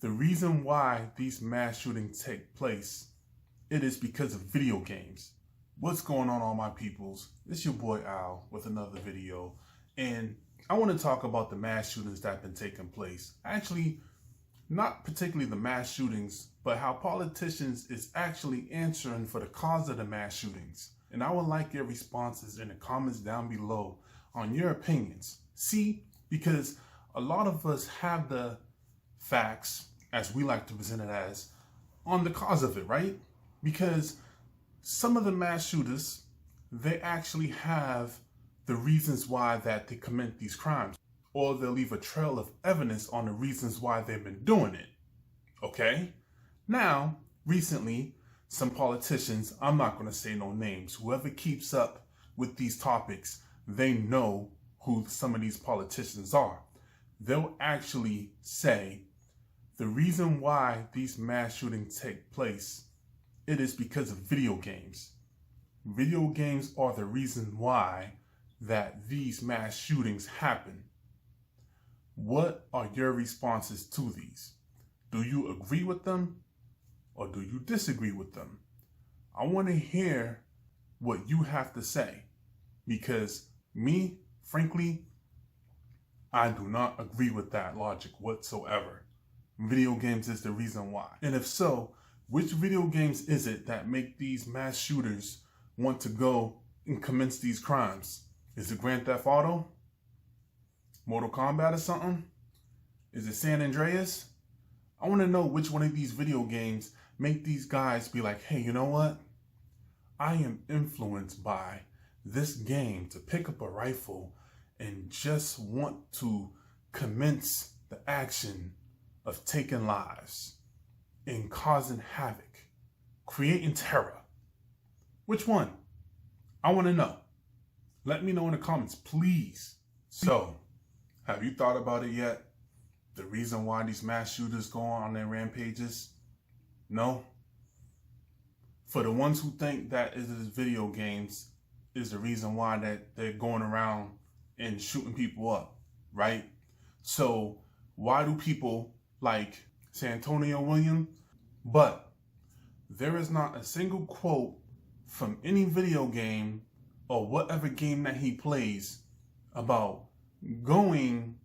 The reason why these mass shootings take place, it is because of video games. What's going on, all my peoples? It's your boy Al with another video, and I want to talk about the mass shootings that have been taking place. Actually, not particularly the mass shootings, but how politicians is actually answering for the cause of the mass shootings. And I would like your responses in the comments down below on your opinions. See, because a lot of us have the facts, as we like to present it as, on the cause of it, right? Because some of the mass shooters, they actually have the reasons why that they commit these crimes, or they'll leave a trail of evidence on the reasons why they've been doing it. Okay? Now, recently, some politicians, I'm not going to say no names, whoever keeps up with these topics, they know who some of these politicians are. They'll actually say the reason why these mass shootings take place, it is because of video games. Video games are the reason why that these mass shootings happen. What are your responses to these? Do you agree with them or do you disagree with them? I want to hear what you have to say, because me, frankly, I do not agree with that logic whatsoever. Video games is the reason why. And if so, which video games is it that make these mass shooters want to go and commence these crimes? Is it Grand Theft Auto? Mortal Kombat or something? Is it San Andreas? I want to know which one of these video games make these guys be like, hey, you know what? I am influenced by this game to pick up a rifle and just want to commence the action of taking lives and causing havoc, creating terror. Which one? I want to know. Let me know in the comments, please. So, have you thought about it yet? The reason why these mass shooters go on their rampages? No? For the ones who think that it is video games is the reason why that they're going around and shooting people up, right? So why do people like Santonio Williams? But there is not a single quote from any video game or whatever game that he plays about going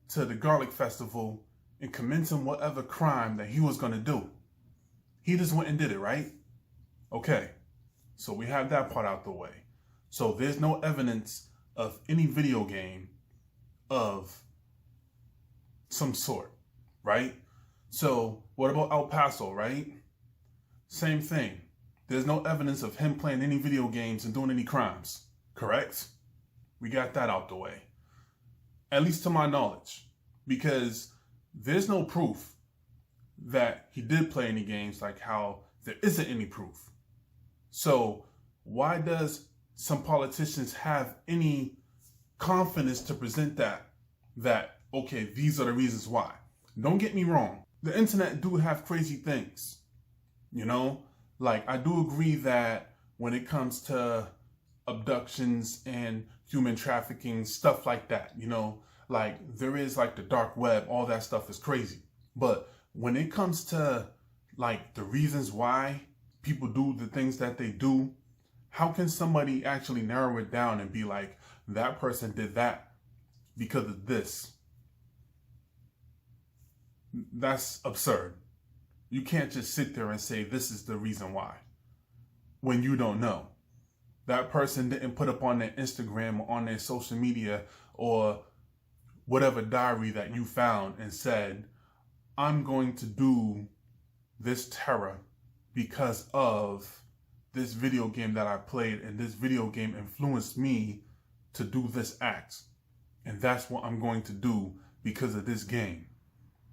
to the Garlic Festival and commencing whatever crime that he was going to do. He just went and did it, right? Okay, so we have that part out the way. So there's no evidence of any video game of some sort, right? So what about El Paso, right? Same thing. There's no evidence of him playing any video games and doing any crimes, correct? We got that out the way. At least to my knowledge, because there's no proof that he did play any games, like how there isn't any proof. So why does some politicians have any confidence to present that, okay, these are the reasons why? Don't get me wrong. The internet do have crazy things, you know? Like, I do agree that when it comes to abductions and human trafficking, stuff like that, you know, like there is like the dark web, all that stuff is crazy. But when it comes to like the reasons why people do the things that they do, how can somebody actually narrow it down and be like, that person did that because of this? That's absurd. You can't just sit there and say this is the reason why when you don't know. That person didn't put up on their Instagram or on their social media or whatever diary that you found and said, I'm going to do this terror because of this video game that I played, and this video game influenced me to do this act. And that's what I'm going to do because of this game.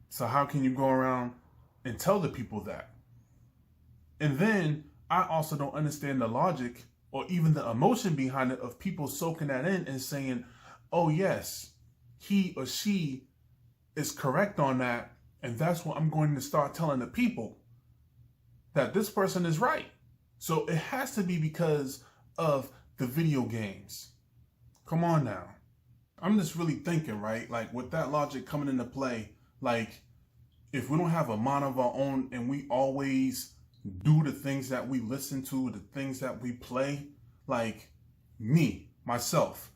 So how can you go around and tell the people that? And then I also don't understand the logic or even the emotion behind it of people soaking that in and saying, oh yes, he or she is correct on that. And that's what I'm going to start telling the people, that this person is right. So it has to be because of the video games. Come on now. I'm just really thinking, right? Like with that logic coming into play, like if we don't have a mind of our own and we always do the things that we listen to, the things that we play, like me, myself,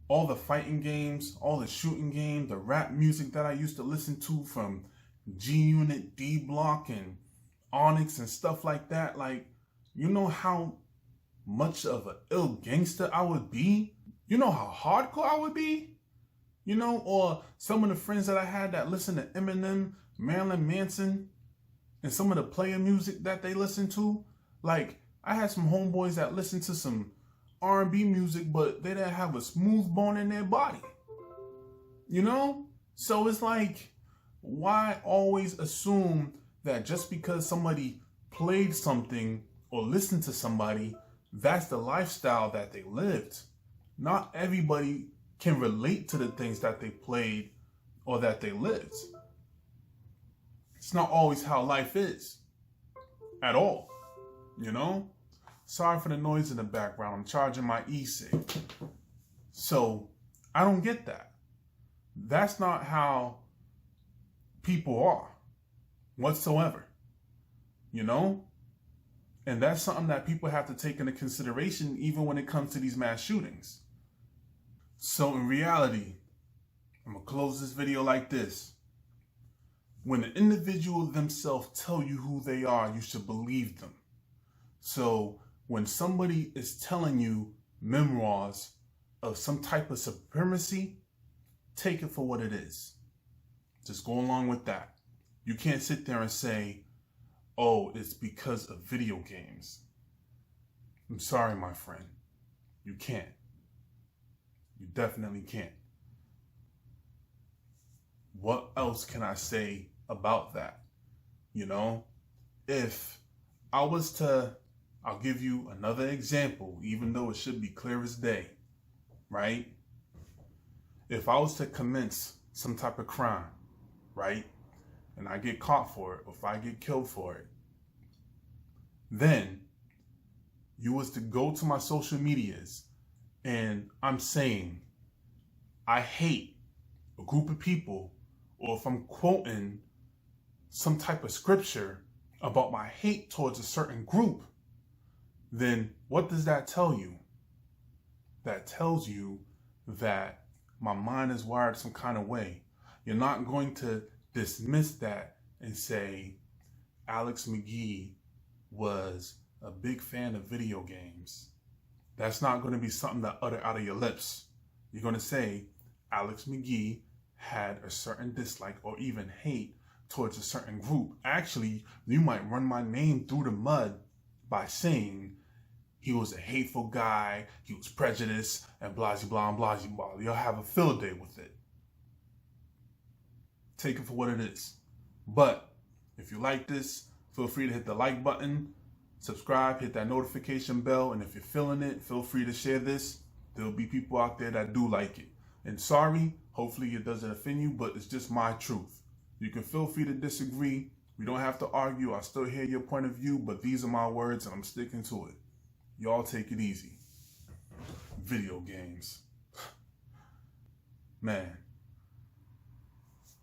all the fighting games, all the shooting games, the rap music that I used to listen to from G Unit, D Block, and Onyx and stuff like that, like, you know how much of an ill gangster I would be? You know how hardcore I would be? You know, or some of the friends that I had that listened to Eminem, Marilyn Manson, and some of the player music that they listen to. Like, I had some homeboys that listened to some R&B music, but they didn't have a smooth bone in their body. You know? So it's like, why always assume that just because somebody played something or listened to somebody, that's the lifestyle that they lived? Not everybody can relate to the things that they played or that they lived. It's not always how life is at all, you know? Sorry for the noise in the background. I'm charging my e-cig. So I don't get that. That's not how people are whatsoever, you know? And that's something that people have to take into consideration even when it comes to these mass shootings. So in reality, I'm going to close this video like this. When the individual themselves tell you who they are, you should believe them. So when somebody is telling you memoirs of some type of supremacy, take it for what it is. Just go along with that. You can't sit there and say, oh, it's because of video games. I'm sorry, my friend. You can't. You definitely can't. What else can I say about that? You know, if I was to, I'll give you another example, even though it should be clear as day, right? If I was to commence some type of crime, right, and I get caught for it, or if I get killed for it, then you was to go to my social medias and I'm saying I hate a group of people, or if I'm quoting some type of scripture about my hate towards a certain group, then what does that tell you? That tells you that my mind is wired some kind of way. You're not going to dismiss that and say Alex Magee was a big fan of video games. That's not going to be something that utter out of your lips. You're going to say Alex Magee had a certain dislike or even hate towards a certain group. Actually, you might run my name through the mud by saying he was a hateful guy, he was prejudiced, and blah, blah, blah, blah. You'll have a field day with it. Take it for what it is. But if you like this, feel free to hit the like button, subscribe, hit that notification bell, and if you're feeling it, feel free to share this. There'll be people out there that do like it. And sorry, hopefully it doesn't offend you, but it's just my truth. You can feel free to disagree. We don't have to argue. I still hear your point of view, but these are my words and I'm sticking to it. Y'all take it easy. Video games. Man.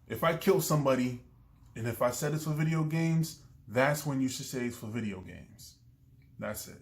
If I kill somebody, and if I said it's for video games, that's when you should say it's for video games. That's it.